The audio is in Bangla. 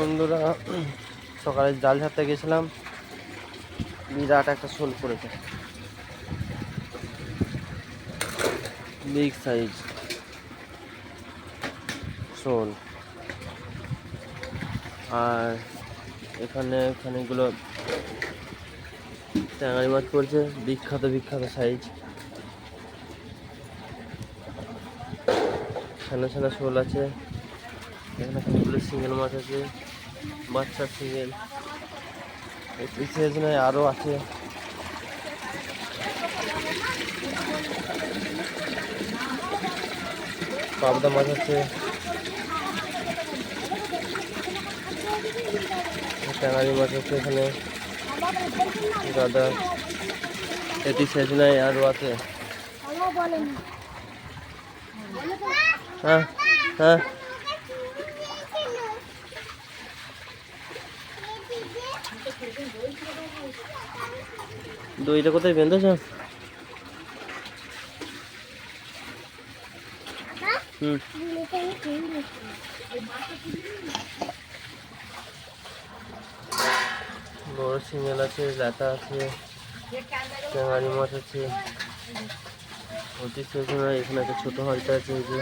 বন্ধুরা, সকালে জাল ছাড়তে গেছিলাম, বিরাট একটা শোল পড়েছে, বিগ সাইজ শোল। আর এখানে খানিকগুলো ট্যাঙারি মাছ পড়ছে, বিখ্যাত বিখ্যাত সাইজ। ছানা ছানা শোল আছে, এখানে খানিকগুলো সিঙ্গেল মাছ আছে, বাচ্চা সিঙ্গেল। এই সাইজ নয়, আরও আছে। পাবদা মাছ আছে, ট্যাঙারি মাছ আছে, এখানে গাদা। এটি শেষ নয়, আরও আছে। হ্যাঁ হ্যাঁ, দইটা কোথায় বেঁধেছ? বড় সিঙ্গেল আছে, ল্যাটা আছে, ট্যাঙারি মাছ আছে, অতি শেষ নয়। এখানে একটা ছোটো হালটা আছে, এই যে